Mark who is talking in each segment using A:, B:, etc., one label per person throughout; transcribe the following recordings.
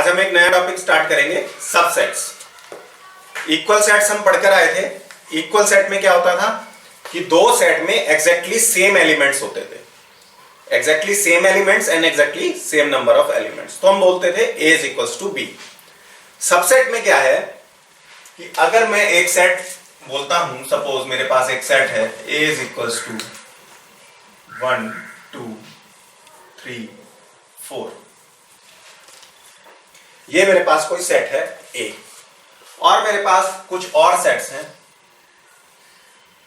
A: आज हम एक नया टॉपिक स्टार्ट करेंगे, सबसेट्स। इक्वल सेट्स हम पढ़कर आए थे। इक्वल सेट में क्या होता था कि दो सेट में एग्जैक्टली सेम एलिमेंट्स होते थे, exactly same elements and exactly same number of elements, तो हम बोलते थे A is equals to B। Subset में क्या है कि अगर मैं एक सेट बोलता हूं, सपोज मेरे पास एक सेट है A इज इक्वल्स टू 1 2 3 4, ये मेरे पास कोई सेट है A, और मेरे पास कुछ और सेट्स हैं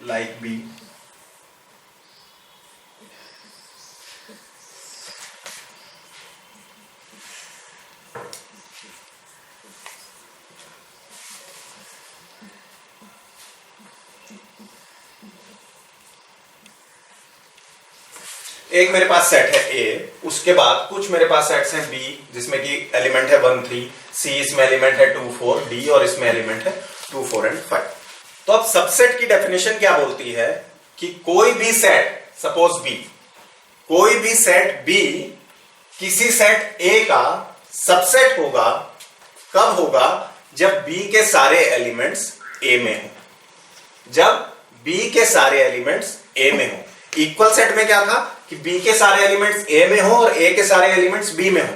A: लाइक B। एक मेरे पास सेट है A, उसके बाद कुछ मेरे पास सेट्स हैं B जिसमें कि एलिमेंट है 1 3, C इसमें एलिमेंट है 2 4, D और इसमें एलिमेंट है 2 4 एंड 5। तो अब सबसेट की डेफिनेशन क्या बोलती है कि कोई भी सेट, सपोज B, कोई भी सेट B किसी सेट A का सबसेट होगा। कब होगा? जब B के सारे एलिमेंट्स A में हो, जब B के सारे एलिमेंट्स A में हो। इक्वल सेट में क्या था कि B के सारे एलिमेंट्स A में हो और A के सारे एलिमेंट्स B में हो।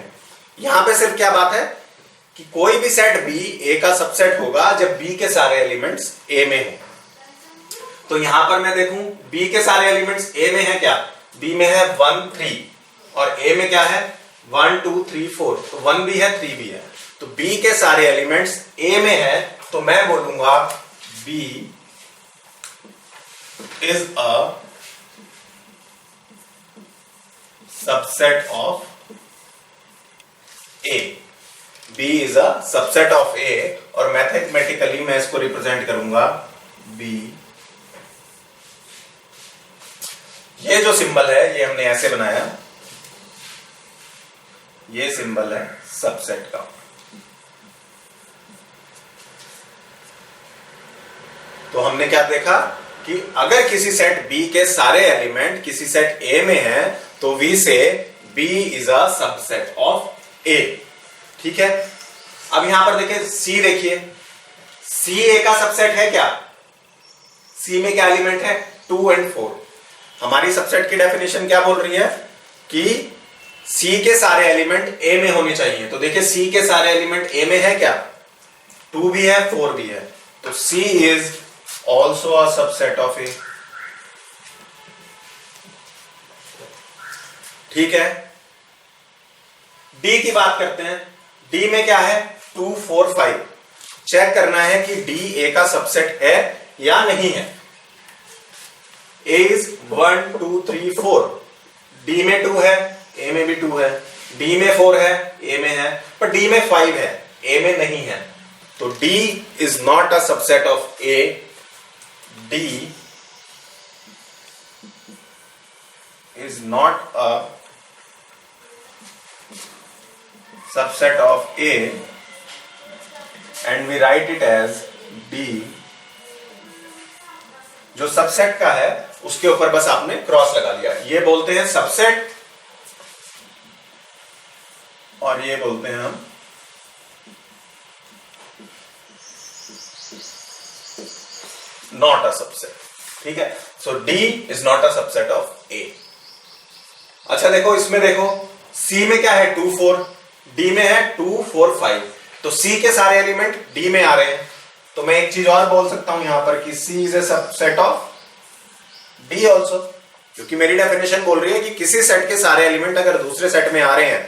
A: यहां पे सिर्फ क्या बात है कि कोई भी सेट B A का सबसेट होगा जब B के सारे एलिमेंट्स A में हो। तो यहां पर मैं देखूं B के सारे एलिमेंट्स A में है क्या? B में है 1 3 और A में क्या है 1 2 3 4, तो 1 भी है 3 भी है। तो B के सारे एलिमेंट्स A में है, तो मैं बोलूंगा B is a subset of A। B is a subset of A और मैथमेटिकली मैं इसको रिप्रेजेंट करूंगा B। ये जो सिंबल है ये हमने ऐसे बनाया, ये सिंबल है सबसेट का। तो हमने क्या देखा कि अगर किसी सेट B के सारे एलिमेंट किसी सेट A में है तो वी से B is a subset of A। ठीक है, अब यहां पर देखिए C, देखिए C A का सबसेट है क्या? C में क्या एलिमेंट है 2 और 4। हमारी सबसेट की डेफिनेशन क्या बोल रही है कि C के सारे एलिमेंट A में होने चाहिए। तो देखिए C के सारे एलिमेंट A में है क्या? 2 भी है 4 भी है, तो C is also a subset of A। ठीक है, D की बात करते हैं। D में क्या है 2 4 5। चेक करना है कि D A का सबसेट है या नहीं है। A इज 1 2 3 4, D में 2 है, A में भी 2 है, D में 4 है, A में है, पर D में 5 है, A में नहीं है। तो D is not a subset of A। D is not a subset of A and we write it as D। जो सबसेट का है उसके ऊपर बस आपने क्रॉस लगा दिया। ये बोलते हैं सबसेट और ये बोलते हैं हम नॉट अ सबसेट। ठीक है, सो D is not a subset of A। अच्छा देखो, इसमें देखो C में क्या है 2 4, D में है 2 4 5, तो C के सारे एलिमेंट D में आ रहे हैं। तो मैं एक चीज और बोल सकता हूं यहां पर कि C is a subset of D also, क्योंकि मेरी डेफिनेशन बोल रही है कि किसी सेट के सारे एलिमेंट अगर दूसरे सेट में आ रहे हैं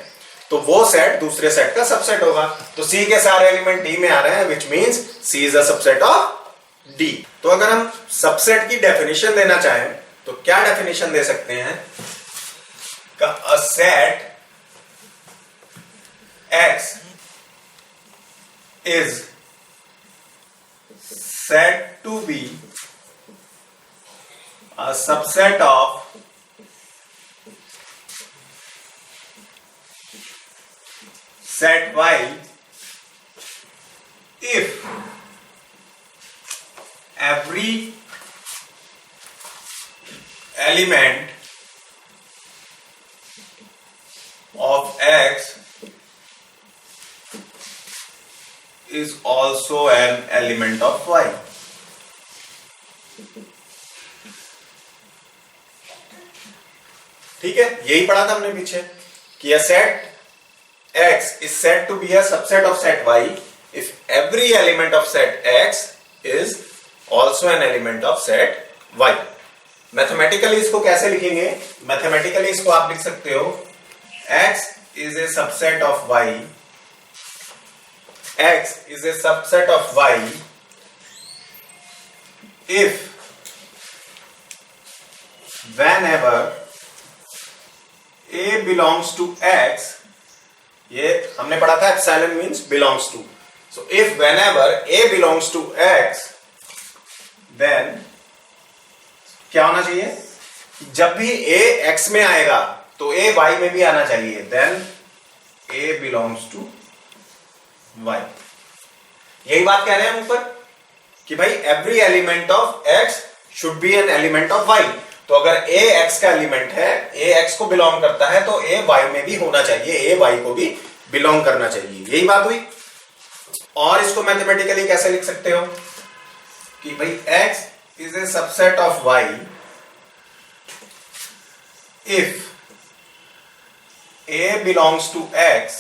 A: तो वो सेट दूसरे सेट का सबसेट होगा। तो C के सारे एलिमेंट D में आ रहे हैं, which means C is a subset of D। तो अगर हम सबसेट की डेफिनेशन देना चाहें तो क्या डेफिनेशन दे सकते हैं? A set X is said to be a subset of set Y if every element of X is also an element of y. ठीक है, यही पढ़ा था हमने पीछे कि a set x is said to be a subset of set y if every element of set x is also an element of set y. Mathematically इसको कैसे लिखेंगे? मैथमेटिकली इसको आप लिख सकते हो x is a subset of y. X is a subset of y if whenever a belongs to x, ये हमने पढ़ा था epsilon means belongs to. So if whenever a belongs to x, then क्या होना चाहिए? जब भी a x में आएगा तो a y में भी आना चाहिए. Then a belongs to y. यही बात कह रहे हैं हम ऊपर कि भाई every element of x should be N element of y. तो अगर a x का एलिमेंट है, a x को बिलोंग करता है, तो a y में भी होना चाहिए, a y को भी बिलोंग करना चाहिए. यही बात हुई. और इसको मैथमेटिकली कैसे लिख सकते हो कि भाई x is a subset of y if a belongs to x.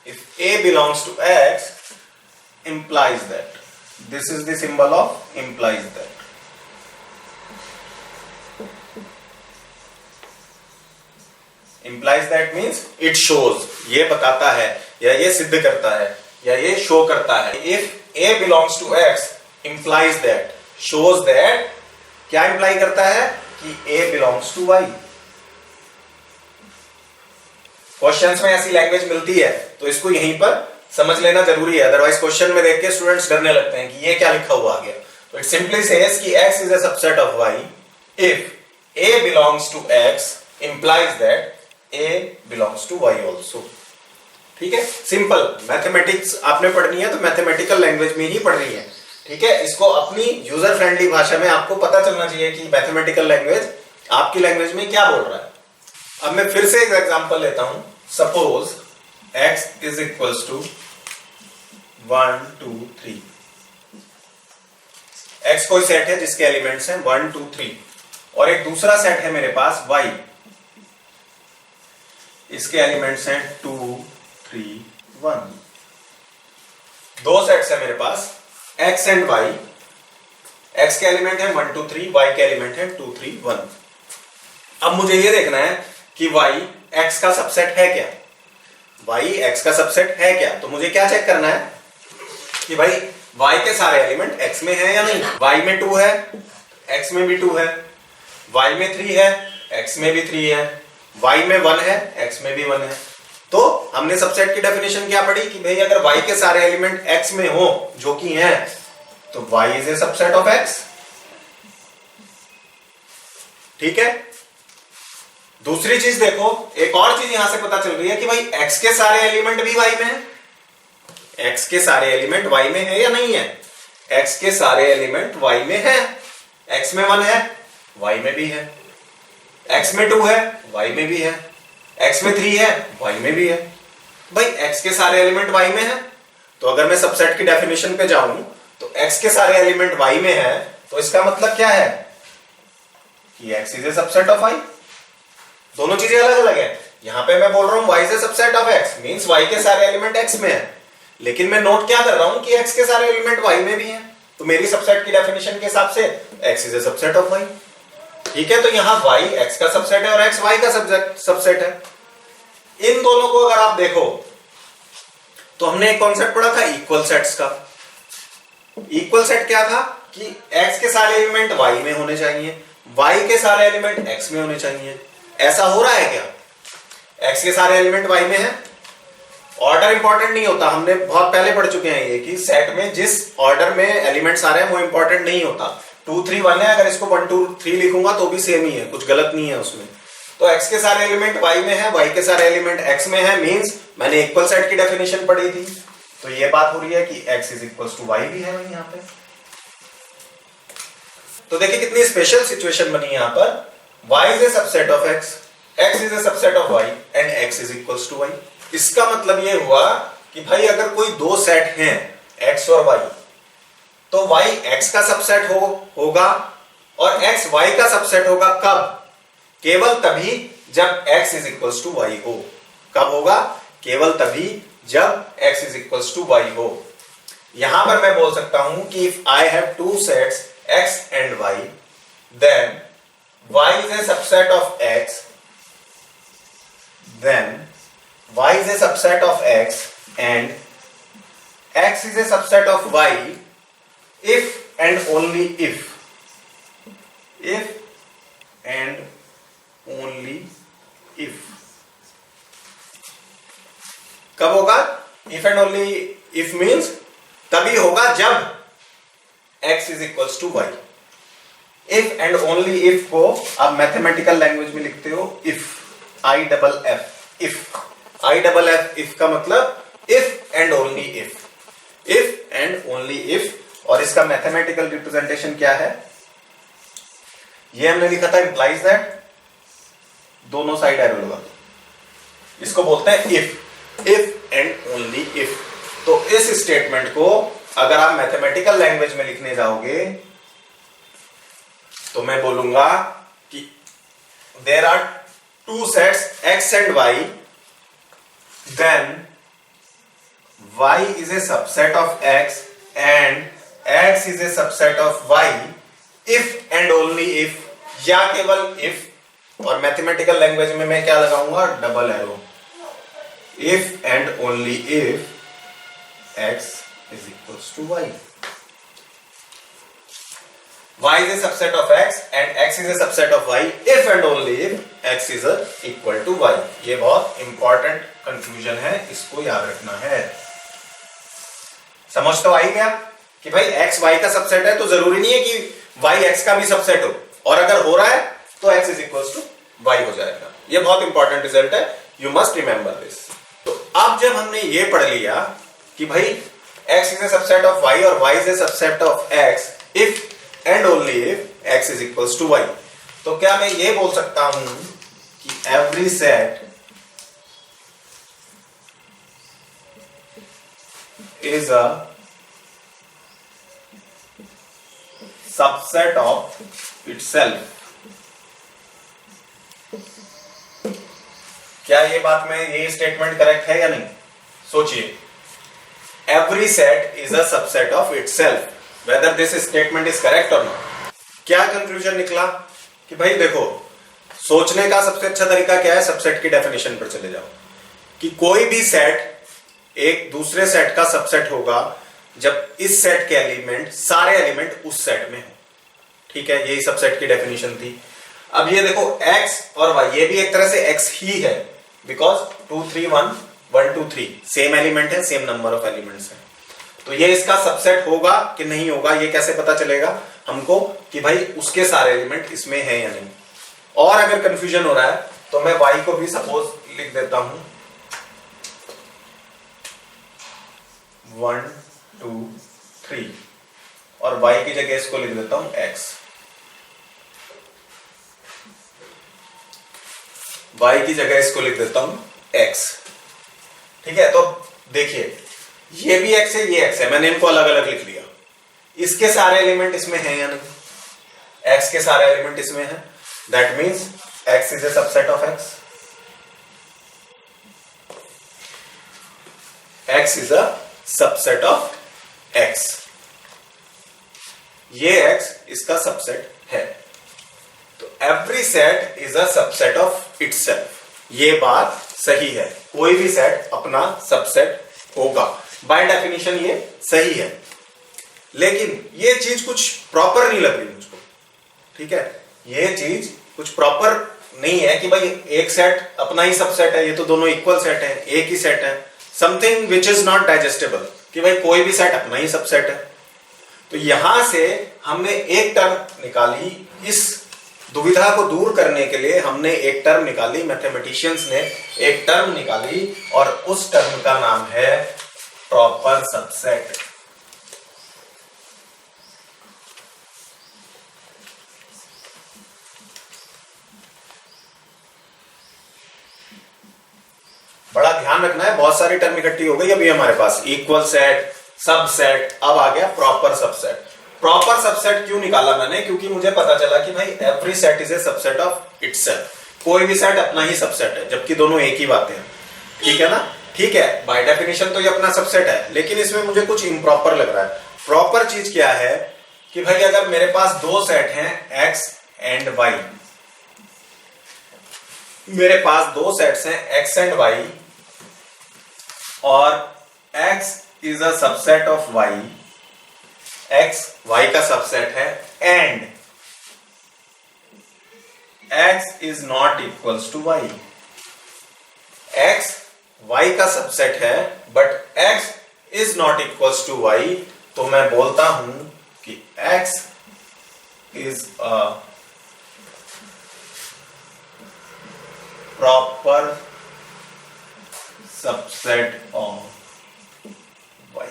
A: If a belongs to x, implies that. This is the symbol of implies that. Implies that means it shows. ये बताता है या ये सिद्ध करता है या ये शो करता है. If a belongs to x, implies that, shows that. क्या imply करता है? कि a belongs to y. Questions में ऐसी लैंग्वेज मिलती है तो इसको यहीं पर समझ लेना जरूरी है. अदरवाइज क्वेश्चन में देख के स्टूडेंट्स डरने लगते हैं कि ये क्या लिखा हुआ आ गया. तो इट सिंपली सेज कि x is a subset of y if a belongs to x implies that a belongs to y also. ठीक है, सिंपल. मैथमेटिक्स आपने पढ़नी है तो मैथमेटिकल लैंग्वेज में ही पढ़नी है. ठीक है, इसको अपनी यूजर फ्रेंडली भाषा में आपको पता चलना चाहिए कि मैथमेटिकल लैंग्वेज आपकी लैंग्वेज में क्या बोल रहा है. अब मैं फिर से एक एग्जांपल लेता हूं. Suppose x is equals to 1 2 3. x कोई सेट है जिसके एलिमेंट्स हैं 1 2 3 और एक दूसरा सेट है मेरे पास y. इसके एलिमेंट्स हैं 2 3 1. दो सेट्स है मेरे पास x एंड y. x के एलिमेंट है 1 2 3, y के एलिमेंट है 2 3 1. अब मुझे ये देखना है कि y x का सबसेट है क्या. y x का सबसेट है क्या. तो मुझे क्या चेक करना है कि भाई y के सारे एलिमेंट x में है या नहीं. y में 2 है, x में भी 2 है. y में 3 है, x में भी 3 है. y में 1 है, x में भी 1 है. तो हमने सबसेट की डेफिनेशन क्या पढ़ी कि भाई अगर y के सारे एलिमेंट x में हो जो कि हैं तो y is a subset of x. ठीक है. दूसरी चीज देखो, एक और चीज यहां से पता चल रही है कि भाई x के सारे एलिमेंट भी y में है. x के सारे एलिमेंट y में है या नहीं है. x के सारे एलिमेंट y में है. x में 1 है, y में भी है. x में 2 है, y में भी है. x में 3 है, y में भी है. भाई x के सारे एलिमेंट y में है तो अगर मैं सबसेट की डेफिनेशन पे जाऊं तो x के सारे एलिमेंट y में है तो इसका मतलब क्या है कि x is a subset of y. दोनों चीजें अलग अलग है. यहां पे मैं बोल रहा हूं y is a subset of x means y के सारे एलिमेंट x में है. लेकिन मैं नोट क्या कर रहा हूं कि x के सारे एलिमेंट y में भी हैं. तो मेरी सबसेट की डेफिनेशन के हिसाब से x is a subset of y. ठीक है, तो यहां y x का सबसेट है और x y का सबसेट है. इन दोनों को अगर आप देखो तो हमने एक कॉन्सेप्ट पढ़ा था इक्वल सेट्स का. इक्वल सेट क्या था कि x के सारे एलिमेंट y में होने चाहिए, y के सारे एलिमेंट x में होने चाहिए. ऐसा हो रहा है क्या? x के सारे एलिमेंट y में है. ऑर्डर इंपॉर्टेंट नहीं होता. हमने बहुत पहले पढ़ चुके हैं ये कि सेट में जिस ऑर्डर में एलिमेंट्स आ रहे हैं वो इंपॉर्टेंट नहीं होता. 2 3 1 है, अगर इसको 1 2 3 लिखूंगा तो भी सेम ही है, कुछ गलत नहीं है उसमें. तो x के सारे एलिमेंट y में है, y के सारे एलिमेंट x में है मींस मैंने इक्वल सेट की डेफिनेशन पढ़ी थी. तो ये बात हो रही है कि x is equal to y भी है यहां पे. तो देखिए कितनी स्पेशल सिचुएशन बनी यहां पर. y is a subset of x is a subset of y and x is equal to y. इसका मतलब ये हुआ कि भाई अगर कोई दो सेट हैं x और y, तो y x का सबसेट होगा और x y का सबसेट होगा कब? केवल तभी जब x is equals to y हो। कब होगा? केवल तभी जब x is equals to y हो। यहां पर मैं बोल सकता हूं कि if I have two sets x and y, then y is a subset of x, then y is a subset of x and x is a subset of y if and only if and only if। कब होगा? if and only if means तभी होगा जब x is equals to y। If and only if को आप mathematical language में लिखते हो if, I double F, if. I double F if का मतलब if and only if, if and only if. और इसका मैथमेटिकल रिप्रेजेंटेशन क्या है? ये हमने लिखा था इंप्लाइज दैट, दोनों साइड एरो लगा दो, इसको बोलते हैं इफ एंड ओनली इफ। तो इस स्टेटमेंट को अगर आप मैथमेटिकल लैंग्वेज में लिखने जाओगे तो मैं बोलूंगा कि there are two sets x and y, then y is a subset of x and x is a subset of y if and only if, या केवल इफ। और मैथमेटिकल लैंग्वेज में मैं क्या लगाऊंगा? Double arrow, if and only if x is equals to y। y is a subset of x and x is a subset of y if and only if x is equal to y। ये बहुत important confusion है, इसको याद रखना है। समझ तो आई गया कि भाई x y का सबसेट है तो जरूरी नहीं है कि y x का भी सबसेट हो, और अगर हो रहा है तो x is equals to y हो जाएगा। ये बहुत इंपॉर्टेंट रिजल्ट है, यू मस्ट रिमेंबर दिस। तो अब जब हमने ये पढ़ लिया कि भाई x is a subset of y और y is a subset of x if and only if x is equals to y, तो क्या मैं ये बोल सकता हूं कि every set is a subset of itself? क्या ये बात में ये स्टेटमेंट करेक्ट है या नहीं? सोचिए, every set is a subset of itself, whether this statement is correct or not। क्या कंक्लूजन निकला कि भाई देखो, सोचने का सबसे अच्छा तरीका क्या है? सबसेट की डेफिनेशन पर चले जाओ कि कोई भी सेट एक दूसरे सेट का सबसेट होगा जब इस सेट के एलिमेंट, सारे एलिमेंट उस सेट में हो। ठीक है, यही सबसेट की डेफिनेशन थी। अब ये देखो x और y, ये भी एक तरह से x ही है, बिकॉज 2 3 1 1 2 3 सेम एलिमेंट है, सेम नंबर ऑफ एलिमेंट्स है। तो ये इसका सबसेट होगा कि नहीं होगा, ये कैसे पता चलेगा हमको कि भाई उसके सारे एलिमेंट इसमें हैं या नहीं। और अगर कंफ्यूजन हो रहा है तो मैं y को भी सपोज लिख देता हूं 1 2 3 और y की जगह इसको लिख देता हूं x। y की जगह इसको लिख देता हूं x। ठीक है, तो देखिए ये भी x है, ये x है, मैंने इनको अलग अलग लिख लिया। इसके सारे एलिमेंट इसमें हैं या नहीं? x के सारे एलिमेंट इसमें हैं, that means x is a subset of x। x is a subset of x, ये x इसका सबसेट है। तो every set is a subset of itself. ये बात सही है, कोई भी सेट अपना सबसेट होगा, बाय डेफिनेशन ये सही है। लेकिन ये चीज कुछ प्रॉपर नहीं लग रही मुझको। ठीक है, ये चीज कुछ प्रॉपर नहीं है कि भाई एक सेट अपना ही सबसेट है, ये तो दोनों इक्वल सेट है, एक ही सेट है। Something which is not digestible कि भाई कोई भी सेट अपना ही सबसेट है। तो यहां से हमने एक टर्म निकाली, इस दुविधा को दूर करने के लिए हमने एक टर्म निकाली, मैथमेटिशियंस ने एक टर्म निकाली, और उस टर्म का नाम है प्रॉपर सबसेट। बड़ा ध्यान ध्यान रखना है, बहुत सारी टर्म इकट्ठी हो गई अभी हमारे पास, इक्वल सेट, सबसेट, अब आ गया प्रॉपर सबसेट। प्रॉपर सबसेट क्यों निकाला मैंने, क्योंकि मुझे पता चला कि भाई every set is a subset of itself, कोई भी सेट अपना ही सबसेट है, जबकि दोनों एक ही बातें हैं, ठीक है ना। ठीक है, बाय डेफिनेशन तो ये अपना सबसेट है, लेकिन इसमें मुझे कुछ इम्प्रॉपर लग रहा है। प्रॉपर चीज क्या है कि भाई अगर मेरे पास दो सेट हैं x एंड y, मेरे पास दो सेट्स हैं x एंड y, और x is a subset of y, x y का सबसेट है, and x is not equals to y, x y का सबसेट है but x is not equals to y, तो मैं बोलता हूं कि x is a proper subset of y,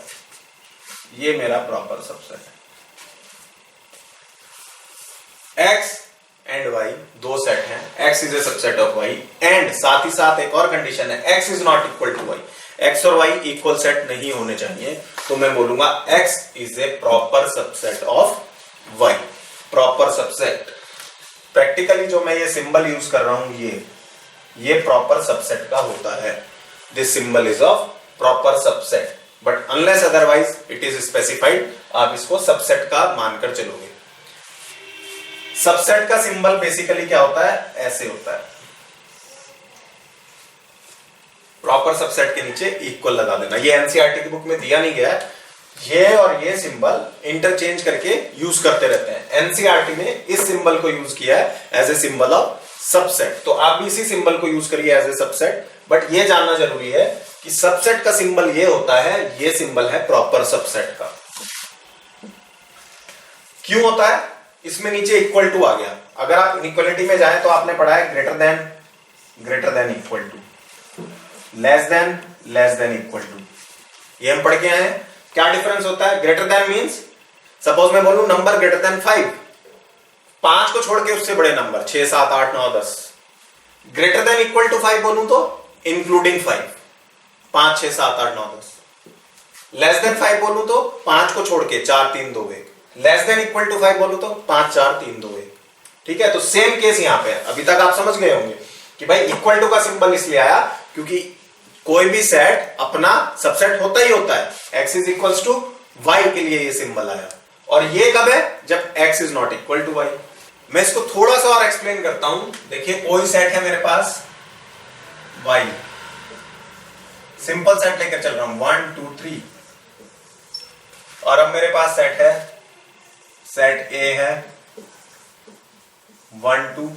A: ये मेरा प्रॉपर सबसेट है। x एंड y दो सेट हैं, x is a subset of y, and साथ ही साथ एक और कंडीशन है, x is not equal to y, x और y इक्वल सेट नहीं होने चाहिए, तो मैं बोलूंगा x is a proper subset of y, proper subset. Practically जो मैं ये सिंबल यूज कर रहा हूं, ये प्रॉपर सबसेट का होता है, this symbol is of proper subset, but unless otherwise it is specified, आप इसको सबसेट का मानकर चलोगे। सबसेट का सिंबल बेसिकली क्या होता है, ऐसे होता है, प्रॉपर सबसेट के नीचे इक्वल लगा देना, ये एनसीईआरटी की बुक में दिया नहीं गया है, ये और ये सिंबल इंटरचेंज करके यूज करते रहते हैं। एनसीईआरटी ने इस सिंबल को यूज किया है as a symbol of subset, तो आप भी इसी सिंबल को यूज करिए एज ए सबसेट, बट ये जानना जरूरी है कि सबसेट का सिंबल ये होता है, ये सिंबल है प्रॉपर सबसेट का। क्यों होता है, इसमें नीचे इक्वल टू आ गया, अगर आप इनइक्वालिटी में जाएं तो आपने पढ़ा है greater than equal to, less than equal to, ये हम पढ़ के आए हैं। क्या डिफरेंस होता है, ग्रेटर देन मींस सपोज मैं बोलूं नंबर ग्रेटर देन 5, 5 को छोड़ के उससे बड़े number 6 7 8 9 10, greater than equal to 5 बोलूं तो इंक्लूडिंग 5, 5 6 7 8 9 10, लेस देन 5 बोलूं तो 5 को छोड़ के 4 3 2 1, लेस देन इक्वल टू 5 बोलूं तो 5 4 3 2 1, ठीक है। तो सेम केस यहां पे है, अभी तक आप समझ गए होंगे कि भाई इक्वल टू का सिंबल इसलिए आया क्योंकि कोई भी सेट अपना सबसेट होता ही होता है, x is equals to y के लिए ये सिंबल आया, और ये कब है, जब x is not equal to y। मैं इसको थोड़ा सा और एक्सप्लेन करता हूं, देखिए कोई सेट है मेरे पास y, सिंपल सेट लेकर चल रहा हूं 1 2 3, और अब मेरे पास सेट है, सेट A है 1 2,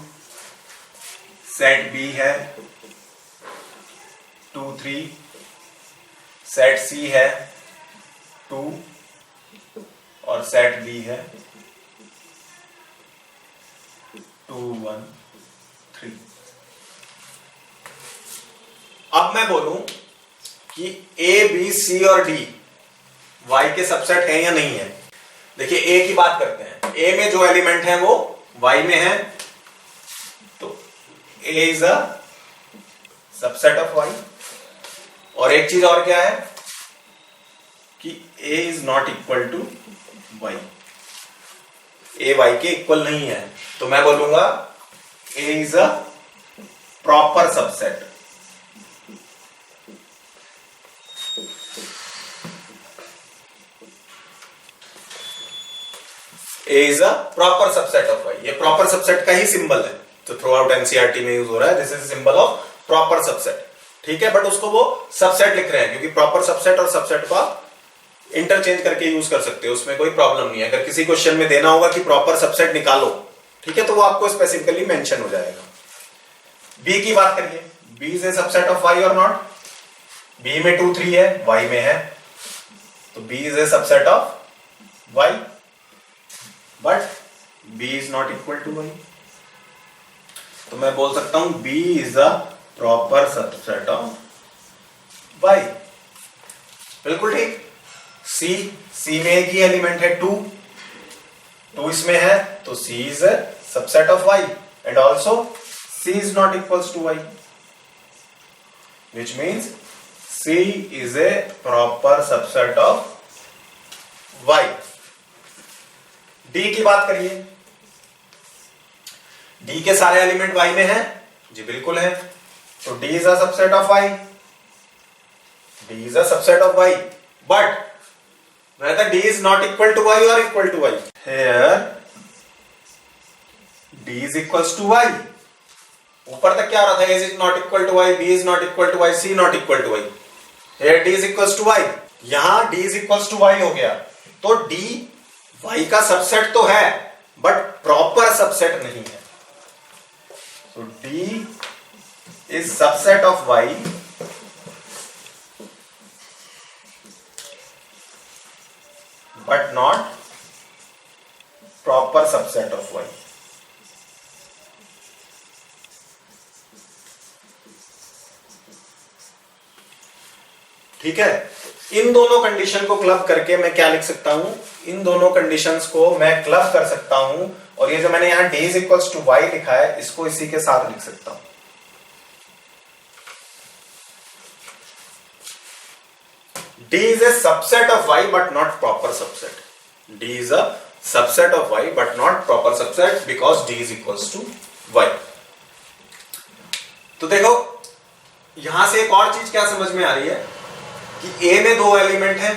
A: सेट B है 2 3, सेट C है 2, और सेट B है 2 1 3। अब मैं बोलूं कि A B C और D y के सबसेट है या नहीं है। देखिए A की बात करते हैं, A में जो एलिमेंट है वो y में है, तो A is a subset of y, और एक चीज और क्या है कि A is not equal to y, A y के इक्वल नहीं है, तो मैं बोलूंगा A is a proper subset. A is a proper subset of y, ये प्रॉपर सबसेट का ही सिंबल है, तो थ्रू आउट एनसीईआरटी में यूज हो रहा है, this is symbol of proper subset, ठीक है। बट उसको वो सबसेट लिख रहे हैं क्योंकि प्रॉपर सबसेट और सबसेट को आप इंटरचेंज करके यूज कर सकते हो, उसमें कोई प्रॉब्लम नहीं है। अगर किसी क्वेश्चन में देना होगा कि प्रॉपर सबसेट निकालो, ठीक है, तो वो आपको स्पेसिफिकली मेंशन हो जाएगा। बी की बात करिए, B is a subset of y और नॉट, बी में 2 3 है, y में है, तो B is a subset of y, but b is not equal to y, तो मैं बोल सकता हूं b is a proper subset of y। बिल्कुल ठीक। c में एक ही एलिमेंट है 2 इसमें है, तो c is a subset of y, and also c is not equals to y, which means C is a proper subset of Y. D की बात करिए, D के सारे एलिमेंट Y में हैं? जी बिल्कुल है, तो D is a subset of Y. D is a subset of Y, but whether D is not equal to Y or equal to Y. Here D is equals to Y. ऊपर तक क्या हो रहा था? A is not equal to Y, B is not equal to Y, C not equal to Y. Here D is equals to Y. यहां D is equals to Y हो गया, तो D Y का सबसेट तो है but proper subset नहीं है. So D is subset of Y but not proper subset of Y. ठीक है, इन दोनों कंडीशन को क्लब करके मैं क्या लिख सकता हूं? इन दोनों कंडीशंस को मैं क्लब कर सकता हूं, और ये जो मैंने यहां D is equals to Y लिखा है, इसको इसी के साथ लिख सकता हूं. D is a subset of Y but not proper subset. D is a subset of Y but not proper subset because D is equals to Y. तो देखो यहां से एक और चीज क्या समझ में आ रही है कि A में 2 एलिमेंट है,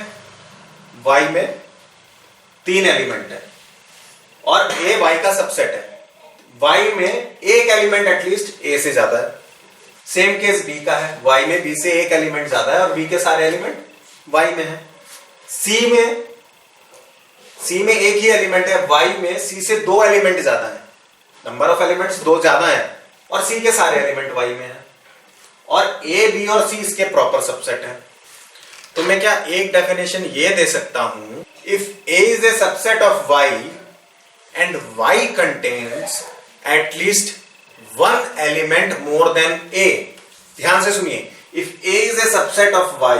A: Y में 3 एलिमेंट है, और A Y का सबसेट है. Y में एक एलिमेंट एटलीस्ट A से ज्यादा है. सेम केस B का है, Y में B से एक एलिमेंट ज्यादा है और B के सारे एलिमेंट Y में है. C में एक ही एलिमेंट है, Y में C से 2 एलिमेंट ज्यादा है. नंबर ऑफ एलिमेंट्स 2 ज्यादा है और C के सारे एलिमेंट Y में है, और A, B और C इसके प्रॉपर सबसेट है. तो मैं क्या एक डेफिनेशन ये दे सकता हूं, if A is a subset of Y and Y contains at least one element more than A. ध्यान से सुनिए, if A is a subset of Y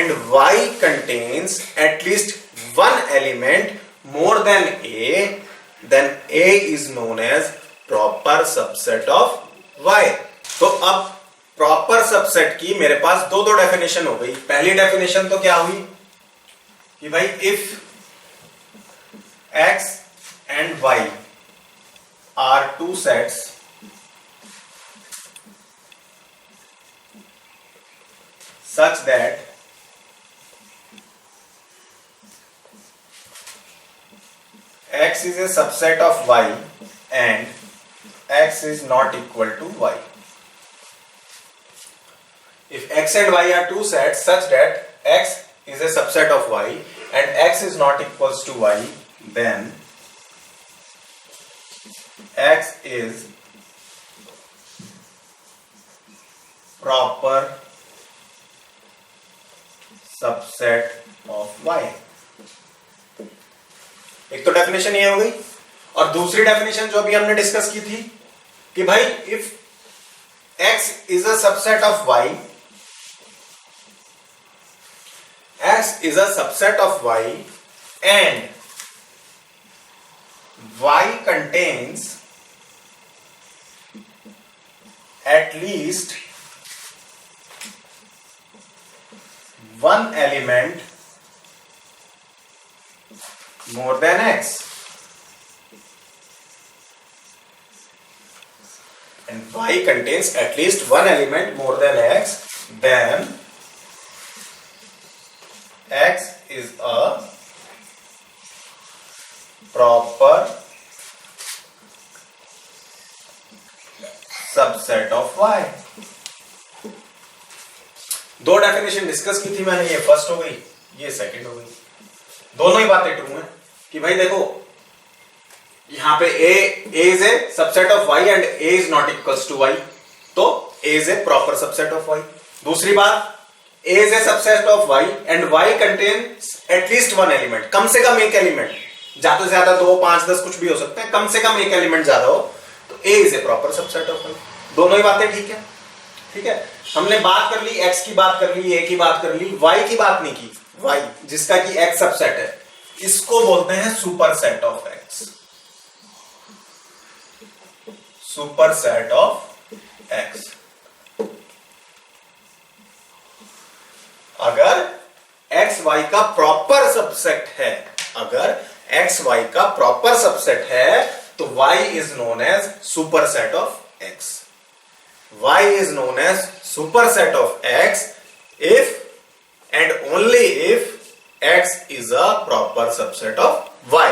A: and Y contains at least one element more than A, then A is known as proper subset of Y. तो अब proper subset की मेरे पास दो definition हो गई. पहली डेफिनेशन तो क्या हुई कि भाई if X and Y are 2 sets such that X is a subset of Y and X is not equal to Y. If X and Y are 2 sets such that X is a subset of Y and X is not equals to Y, then X is proper subset of Y. एक तो definition ये हो गई, और दूसरी definition जो अभी हमने डिस्कस की थी कि भाई if X is a subset of Y, X is a subset of Y and Y contains at least one element more than X, and Y contains at least one element more than X, then X is a proper subset of Y. दो definition discuss की थी मैंने, ये first हो गई, ये second हो गई. दोनों ही बातें ट्रू हैं कि भाई देखो यहां पे A is a subset of Y and A is not equals to Y, तो A is a proper subset of Y. दूसरी बात, A is a subset of Y and Y contains at least one element, कम से कम एक element, ज्यादा से ज्यादा 2, 5, 10 कुछ भी हो सकता है, कम से कम एक एलिमेंट ज्यादा हो, तो A is a proper subset of Y. दोनों ही बातें ठीक है. ठीक है, हमने बात कर ली, X की बात कर ली, A की बात कर ली, Y की बात नहीं की. Y जिसका कि X सबसेट है, इसको बोलते हैं superset of X. Superset of X. अगर एक्स वाई का प्रॉपर सबसेट है, अगर एक्स वाई का प्रॉपर सबसेट है तो y is known as superset of x. y is known as superset of x if and only if x is a proper subset of y.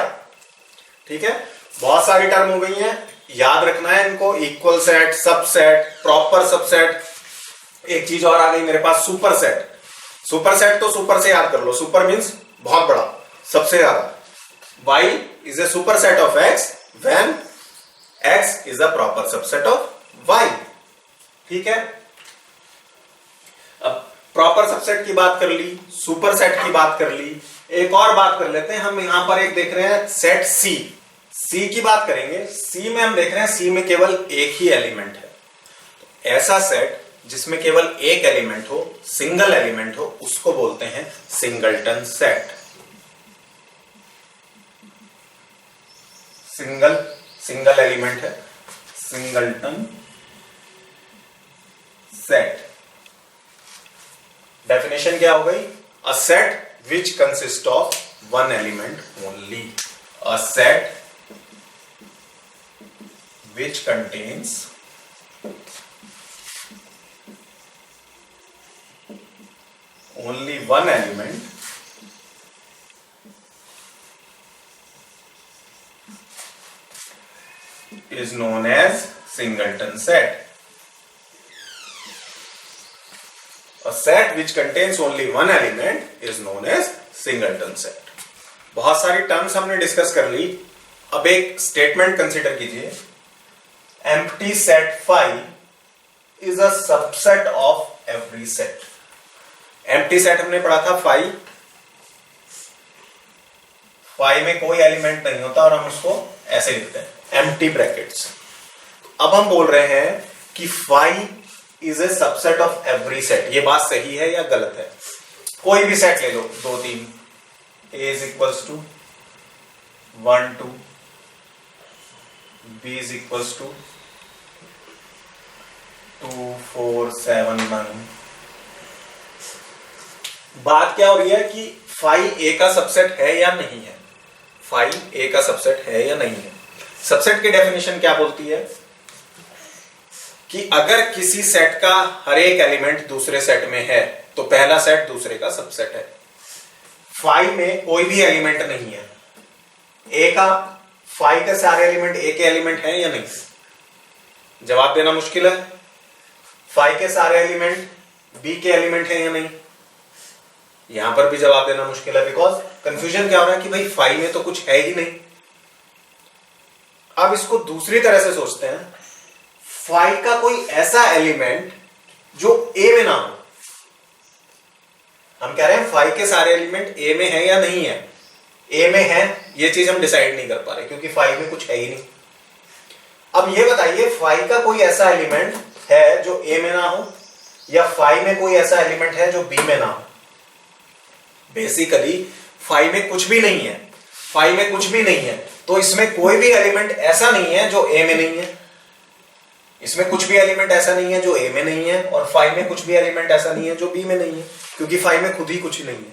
A: ठीक है, बहुत सारी term हो गई हैं, याद रखना है इनको. Equal set, subset, proper subset. एक चीज और आ गई मेरे पास, सुपरसेट. सुपरसेट तो सुपर से याद कर लो, सुपर मींस बहुत बड़ा, सबसे ज्यादा. y is a superset of x when x is a proper subset of y. ठीक है, अब प्रॉपर सबसेट की बात कर ली, सुपरसेट की बात कर ली. एक और बात कर लेते हैं हम. यहां पर एक देख रहे हैं सेट सी. सी की बात करेंगे. सी में हम देख रहे हैं सी में केवल एक ही एलिमेंट है. ऐसा सेट जिसमें केवल एक एलिमेंट हो, सिंगल एलिमेंट हो, उसको बोलते हैं सिंगलटन सेट. सिंगल एलिमेंट है, सिंगलटन सेट. डेफिनेशन क्या हो गई? A set which consist of one element only. A set which contains only one element is known as singleton set. A set which contains only one element is known as singleton set. बहुत सारी terms हमने discuss कर ली. अब एक statement consider कीजिए. empty set phi is a subset of every set. Empty set हमने पढ़ा था फाई. फाई में कोई एलिमेंट नहीं होता और हम उसको ऐसे लिखते हैं एम्प्टी ब्रैकेट्स. अब हम बोल रहे हैं कि phi is a subset of every set. ये बात सही है या गलत है? कोई भी सेट ले लो, 2 3, A is equals to 1 2, B is equals to 2 4 7 9. बात क्या हो रही है कि फाई ए का सबसेट है या नहीं है. फाई ए का सबसेट है या नहीं है. सबसेट की डेफिनेशन क्या बोलती है कि अगर किसी सेट का हर एक एलिमेंट दूसरे सेट में है तो पहला सेट दूसरे का सबसेट है. फाई में कोई भी एलिमेंट नहीं है. ए का, फाई के सारे एलिमेंट ए के एलिमेंट हैं या नहीं? जवाब देना मुश्किल है. फाई के सारे एलिमेंट बी के एलिमेंट हैं या नहीं? यहां पर भी जवाब देना मुश्किल है. बिकॉज कंफ्यूजन क्या हो रहा है कि भाई फाई में तो कुछ है ही नहीं. अब इसको दूसरी तरह से सोचते हैं. फाई का कोई ऐसा एलिमेंट जो ए में ना हो. हम कह रहे हैं फाई के सारे एलिमेंट ए में है या नहीं है. ए में है, ये चीज हम डिसाइड नहीं कर पा रहे क्योंकि फाई में कुछ है ही नहीं. अब ये बताइए, फाई का कोई ऐसा एलिमेंट है जो ए में ना हो, या फाई में कोई ऐसा एलिमेंट है जो बी में ना हो. बेसिकली फाई में कुछ भी नहीं है. फाई में कुछ भी नहीं है तो इसमें कोई भी एलिमेंट ऐसा नहीं है जो ए में नहीं है. इसमें कुछ भी एलिमेंट ऐसा नहीं है जो ए में नहीं है, और फाई में कुछ भी एलिमेंट ऐसा नहीं है जो बी में नहीं है, क्योंकि फाई में खुद ही कुछ नहीं है.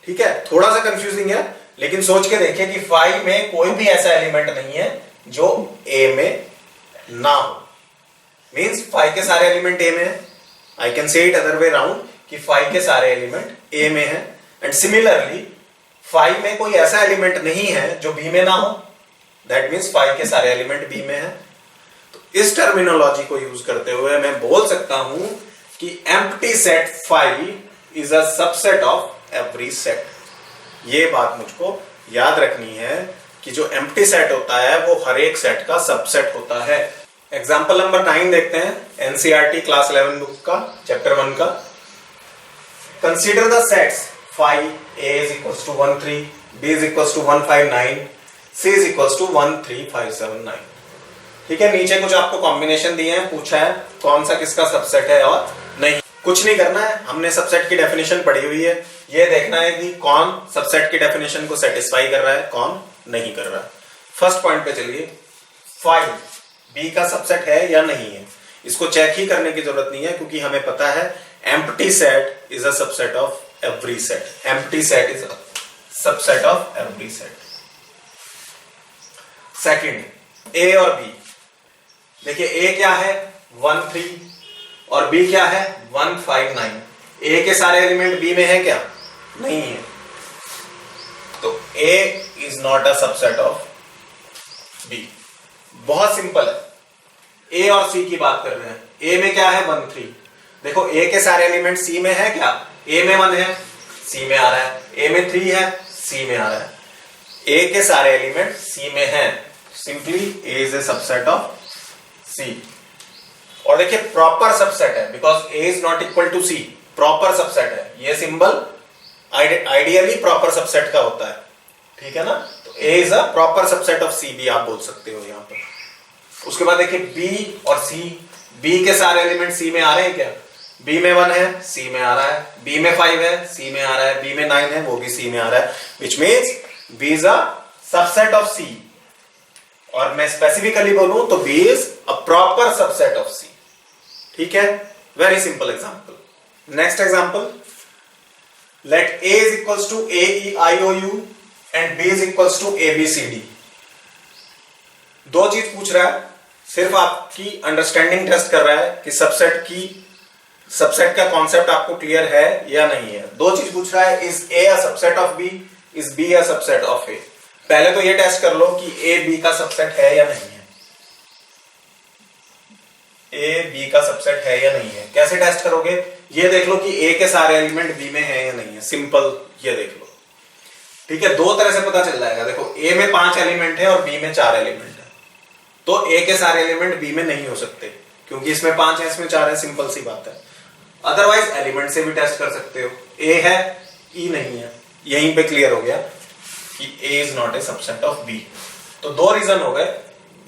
A: ठीक है, थोड़ा सा कंफ्यूजिंग है, लेकिन सोच के देखिए कि फाई में कोई भी ऐसा एलिमेंट नहीं है जो ए में ना हो. मींस फाई के सारे एलिमेंट ए में है. I can say it other way round कि फाई के सारे एलिमेंट ए में है. एंड सिमिलरली फाई में कोई ऐसा एलिमेंट नहीं है जो बी में ना हो. दैट मीन्स फाई के सारे एलिमेंट बी में है. तो इस टर्मिनोलॉजी को यूज करते हुए मैं बोल सकता हूं कि empty set phi is a subset of every set. ये बात मुझको याद रखनी है कि जो एम्प्टी सेट होता है वो हर एक सेट का सबसेट होता है. एग्जाम्पल नंबर 9 देखते हैं, एनसीईआरटी क्लास 11 बुक का, चैप्टर 1 का. Consider the sets phi a is equals to 1 3, b is equals to 1 5 9, c is equals to 1 3 5 7 9. ठीक है, नीचे कुछ आपको कॉम्बिनेशन दिए हैं, पूछा है कौन सा किसका सबसेट है और नहीं. कुछ नहीं करना है, हमने सबसेट की डेफिनेशन पढ़ी हुई है. ये देखना है कि कौन सबसेट की डेफिनेशन को सेटिस्फाई कर रहा है, कौन नहीं कर रहा है. फर्स्ट पॉइंट पे चलिए. phi b का सबसेट है या नहीं है, इसको चेक ही करने की जरूरत नहीं है क्योंकि हमें पता है empty set is a subset of every set. Empty set is a subset of every set. Second A और B, देखिए A क्या है 1 3 और B क्या है 1 5 9. A के सारे एलिमेंट B में है क्या? नहीं है. तो A is not a subset of B. बहुत सिंपल है. A और C की बात कर रहे हैं. A में क्या है 1 3. देखो A के सारे एलिमेंट C में है क्या? A में 1 है, C में आ रहा है. A में 3 है, C में आ रहा है. A के सारे एलिमेंट C में हैं. Simply A is a subset of C. और देखिए प्रॉपर सबसेट है because A is not equal to C. Proper subset है. ये सिंबल आइडियली प्रॉपर सबसेट का होता है. ठीक है ना. तो A is a proper subset of C भी आप बोल सकते हो यहां पर. उसके बाद देखिए B और C. B के सारे एलिमेंट C में आ रहे हैं क्या? B में 1 है, C में आ रहा है. B में 5 है, C में आ रहा है. B में 9 है, वो भी C में आ रहा है. Which means B is a subset of C. और मैं स्पेसिफिकली बोलूं तो B is a proper subset of C. ठीक है. Very simple example. Next example. Let A is equals to A E I O U and B is equals to A B C D. दो चीज पूछ रहा है. सिर्फ आपकी understanding test कर रहा है कि सबसेट का कॉन्सेप्ट आपको क्लियर है या नहीं है. दो चीज पूछ रहा है. Is A a subset of B? Is B a subset of A? पहले तो ये टेस्ट कर लो कि A B का सबसेट है या नहीं है. A B का सबसेट है या नहीं है. कैसे टेस्ट करोगे? ये देख लो कि A के सारे एलिमेंट B में है या नहीं है. सिंपल ये देख लो. ठीक है. दो तरह से पता चल जाएगा. देखो A में 5 एलिमेंट है और B में 4 एलिमेंट है. तो A के सारे एलिमेंट B में नहीं हो सकते क्योंकि इसमें 5 है, इसमें 4 है. सिंपल सी बात है. अदरवाइज एलिमेंट से भी टेस्ट कर सकते हो. A है, E नहीं है. यहीं पे क्लियर हो गया कि A is not a subset of B. तो दो रीजन हो गए.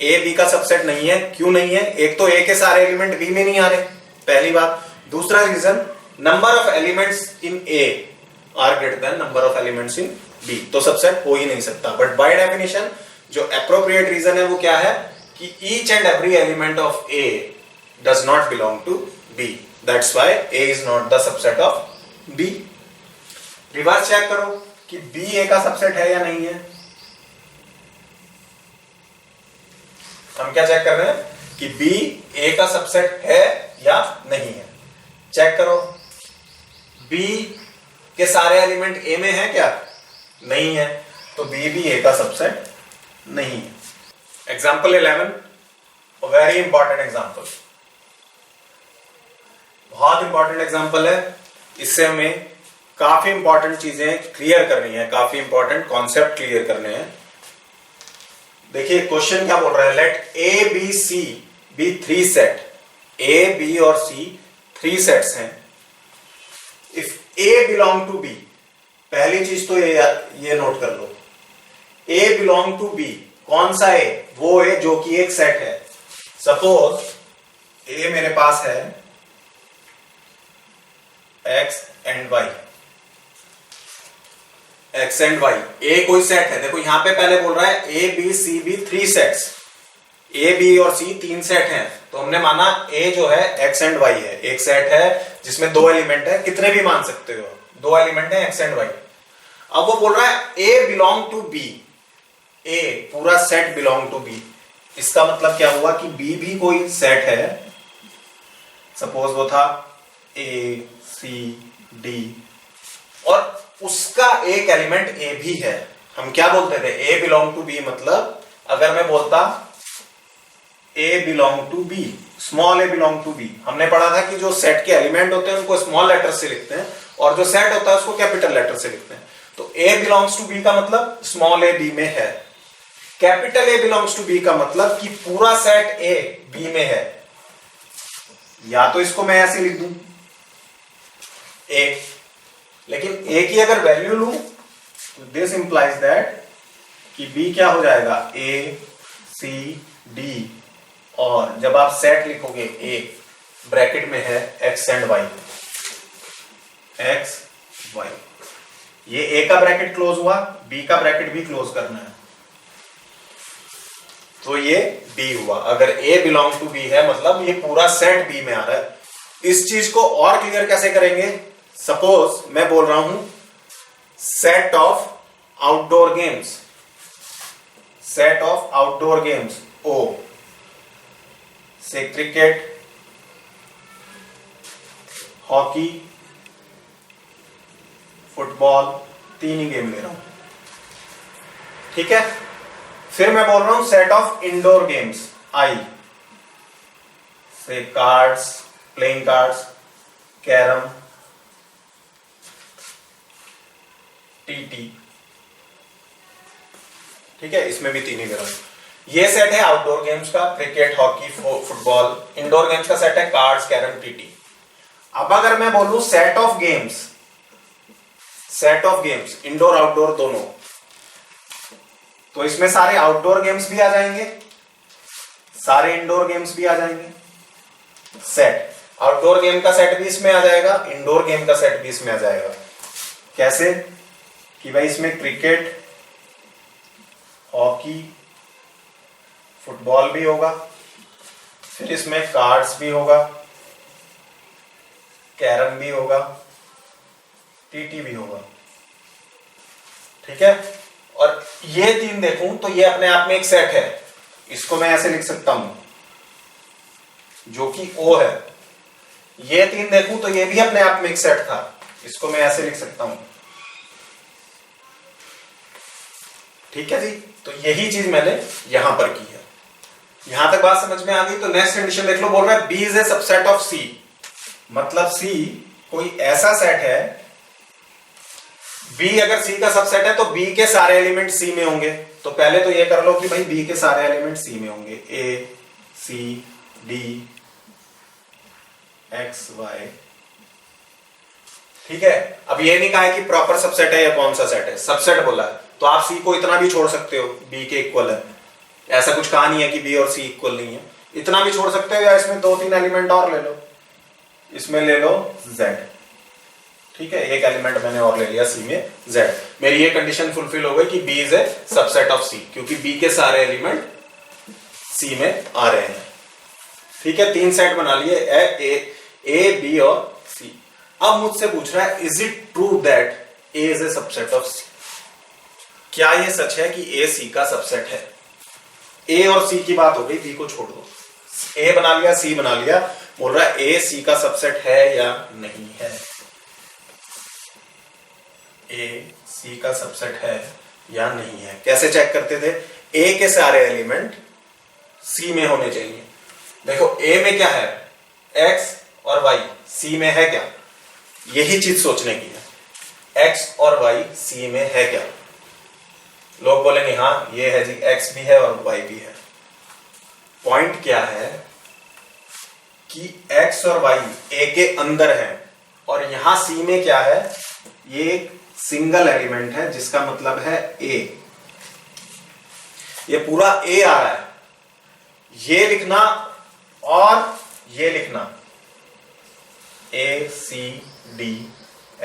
A: A B का सबसेट नहीं है. क्यों नहीं है? एक तो A के सारे एलिमेंट B में नहीं आ रहे, पहली बात. दूसरा reason, number of elements in A are greater than number of elements in B. तो सबसेट हो ही नहीं सकता. बट बाय डेफिनेशन जो एप्रोप्रिएट रीजन है वो क्या है कि each and every element of A does not belong to B. That's why A is not the subset of B. Reverse check करो कि B A का सबसेट है या नहीं है. हम क्या चेक कर रहे हैं कि B A का सबसेट है या नहीं है. चेक करो. B के सारे एलिमेंट A में है क्या? नहीं है. तो B भी A का सबसेट नहीं है. Example 11, very important example. बहुत इंपॉर्टेंट एग्जाम्पल है. इससे हमें काफी इंपॉर्टेंट चीजें क्लियर करनी है, काफी इंपॉर्टेंट कॉन्सेप्ट क्लियर करने हैं. देखिए क्वेश्चन क्या बोल रहा है. Let A B C be 3 set. A B और C 3 सेट्स हैं. If A belong to B, पहली चीज तो ये नोट कर लो. A belong to B. कौन सा A? वो A जो कि एक सेट है. सपोज A मेरे पास है X and Y. X and Y. A कोई सेट है. देखो यहां पे पहले बोल रहा है A B C B 3 sets. A B और C 3 सेट हैं. तो हमने माना A जो है X एंड Y है, एक सेट है जिसमें 2 एलिमेंट है. कितने भी मान सकते हो, 2 एलिमेंट है X एंड Y. अब वो बोल रहा है A belong to B. A पूरा सेट बिलोंग टू B. इसका मतलब क्या हुआ कि B भी कोई सेट है. सपोज वो था A C D और उसका एक एलिमेंट A भी है. हम क्या बोलते थे? A belong to B. मतलब अगर मैं बोलता A belong to B, small a belong to B, हमने पढ़ा था कि जो सेट के एलिमेंट होते हैं उनको स्मॉल लेटर से लिखते हैं और जो सेट होता है उसको कैपिटल लेटर से लिखते हैं. तो A बिलोंग्स टू B का मतलब स्मॉल a B में है. Capital A belongs to B का मतलब कि पूरा सेट A B में है. या तो इसको मैं ऐसे लिख दूं A, लेकिन A की अगर वैल्यू लूं तो दिस इंप्लाइज दैट कि B क्या हो जाएगा? A C D. और जब आप सेट लिखोगे A, ब्रैकेट में है X and Y. X Y. ये A का ब्रैकेट क्लोज हुआ, B का ब्रैकेट भी क्लोज करना है. तो ये B हुआ. अगर A बिलोंग टू B है मतलब ये पूरा सेट B में आ रहा है. इस चीज को और क्लियर कैसे करेंगे? सपोज मैं बोल रहा हूं set of outdoor games, set of outdoor games ओ से क्रिकेट, हॉकी, फुटबॉल, 3 ही गेम ले रहा हूं, ठीक है। फिर मैं बोल रहा हूं सेट ऑफ इंडोर गेम्स आई से cards, playing cards, carrom, TT, ठीक है, इसमें भी 3 ही ले रहा हूं। ये सेट है आउटडोर गेम्स का, cricket, hockey, football. Indoor games का सेट है कार्ड्स, कैरम, टीटी। अब अगर मैं बोलूं set of games, set of games indoor outdoor दोनों, तो इसमें सारे आउटडोर गेम्स भी आ जाएंगे, सारे इंडोर गेम्स भी आ जाएंगे। सेट आउटडोर गेम का सेट भी इसमें आ जाएगा, इंडोर गेम का सेट भी इसमें आ जाएगा। कैसे कि भाई इसमें क्रिकेट, हॉकी, फुटबॉल भी होगा, फिर इसमें कार्ड्स भी होगा, कैरम भी होगा, टीटी भी होगा, ठीक है। और ये 3 देखूं तो ये अपने आप में एक सेट है, इसको मैं ऐसे लिख सकता हूं जो कि O है। ये 3 देखूं तो ये भी अपने आप में एक सेट था, इसको मैं ऐसे लिख सकता हूं, ठीक है जी। तो यही चीज मैंने यहां पर की है। यहां तक बात समझ में आ गई? तो नेक्स्ट कंडीशन देख लो, बोल रहा है B is a subset of C, मतलब C कोई ऐसा सेट है, B अगर C का सबसेट है तो B के सारे एलिमेंट C में होंगे। तो पहले तो ये कर लो कि भाई B के सारे एलिमेंट C में होंगे, A, C, D, X, Y, ठीक है। अब ये नहीं कहा है कि प्रॉपर सबसेट है या कौन सा सेट है, सबसेट बोला है तो आप C को इतना भी छोड़ सकते हो, B के इक्वल है, ऐसा कुछ कहा नहीं है कि B और C इक्वल नहीं है, इतना भी छोड़ सकते हो, या इसमें 2-3 एलिमेंट और ले लो, इसमें ले लो Z, ठीक है, एक एलिमेंट मैंने और ले लिया C में Z। मेरी ये कंडीशन फुलफिल हो गई कि B is a subset of C, क्योंकि B के सारे एलिमेंट C में आ रहे हैं, ठीक है। 3 सेट बना लिए, A, B और C। अब मुझसे पूछ रहा है is it true that A is a subset of C, क्या ये सच है कि A C का सबसेट है? A और C की बात हो गई, B को छोड़ दो, A बना लिया, C बना लिया, बोल रहा है A C का सबसेट है या नहीं है। A C का सबसेट है या नहीं है, कैसे चेक करते थे? A के सारे एलिमेंट C में होने चाहिए। देखो A में क्या है, X और Y, C में है क्या? यही चीज सोचने की है, X और Y C में है क्या? लोग बोलेंगे हाँ ये है जी, X भी है और Y भी है। पॉइंट क्या है कि X और Y A के अंदर है, और यहां C में क्या है, ये एक सिंगल एलिमेंट है जिसका मतलब है A, ये पूरा A आ रहा है। ये लिखना और ये लिखना A C D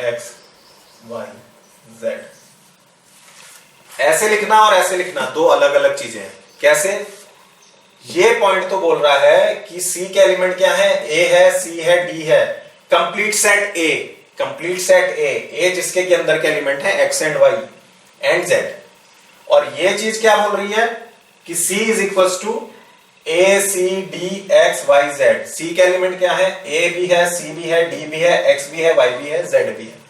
A: X Y Z, ऐसे लिखना और ऐसे लिखना दो अलग अलग चीजें हैं। कैसे? ये पॉइंट तो बोल रहा है कि C के एलिमेंट क्या है, A है, C है, D है, complete set A, complete set A जिसके के अंदर के एलिमेंट है X and Y and Z। और ये चीज क्या बोल रही है कि C is equals to A C D X Y Z। C के एलिमेंट क्या है, A भी है, C भी है, D भी है, X भी है, Y भी है, Z भी है।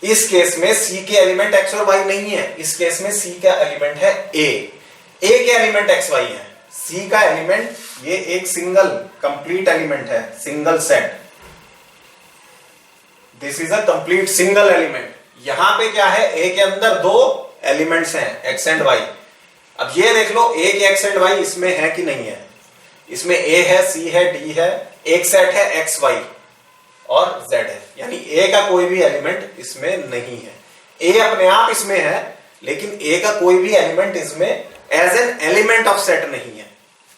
A: इस केस में C के एलिमेंट X और Y नहीं है, इस केस में C का एलिमेंट है A के एलिमेंट X Y है, C का एलिमेंट ये एक सिंगल कंप्लीट एलिमेंट है, single set, this is a complete single element. यहां पे क्या है, A के अंदर 2 एलिमेंट्स हैं X एंड Y। अब ये देख लो A के X एंड Y इसमें है कि नहीं है, इसमें A है, C है, D है, एक सेट है X Y और Z है, यानी A का कोई भी एलिमेंट इसमें नहीं है। A अपने आप इसमें है, लेकिन A का कोई भी एलिमेंट इसमें as an element of set नहीं है,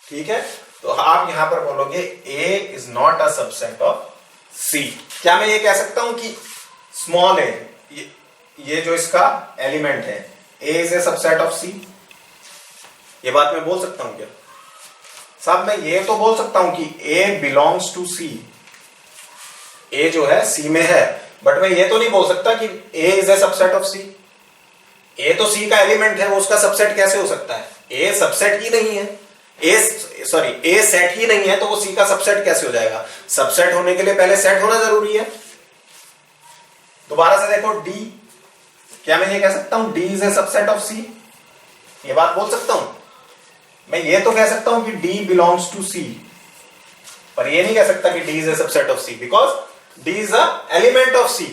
A: ठीक है। तो आप यहां पर बोलोगे A is not a subset of C। क्या मैं ये कह सकता हूं कि स्मॉल a, ये जो इसका एलिमेंट है A is a subset of C? ये बात मैं बोल सकता हूं क्या साहब? मैं ये तो बोल सकता हूं कि A बिलोंग्स टू C, ए जो है सी में है, बट मैं ये तो नहीं बोल सकता कि ए इज ए सबसेट ऑफ सी। ए तो सी का एलिमेंट है, वो उसका सबसेट कैसे हो सकता है? ए सबसेट ही नहीं है, ए सेट ही नहीं है, तो वो सी का सबसेट कैसे हो जाएगा? सबसेट होने के लिए पहले सेट होना जरूरी है। दोबारा से देखो, डी, क्या मैं ये कह सकता हूं D is a subset of C? ये बात बोल सकता हूं? मैं ये तो कह सकता हूं कि डी बिलोंग्स टू सी, पर ये नहीं कह सकता कि D is a subset of C, because D is a element of C.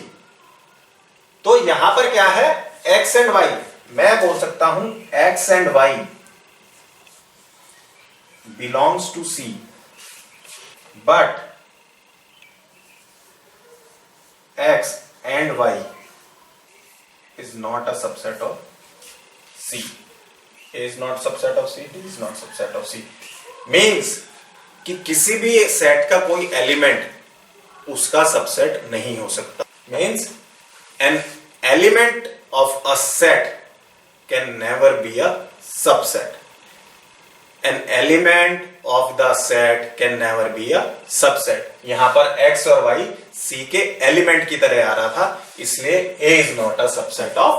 A: तो यहां पर क्या है? X and Y. मैं बोल सकता हूं X and Y belongs to C, but X and Y is not a subset of C. A is not subset of C, D is not subset of C. Means कि किसी भी set का कोई element उसका subset नहीं हो सकता। Means an element of a set can never be a subset. An element of the set can never be a subset. यहां पर x और y C के एलिमेंट की तरह आ रहा था, इसलिए A is not a subset of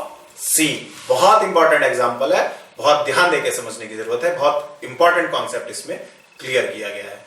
A: C. बहुत इंपॉर्टेंट एग्जांपल है, बहुत ध्यान देकर समझने की जरूरत है, बहुत इंपॉर्टेंट कॉन्सेप्ट इसमें क्लियर किया गया है।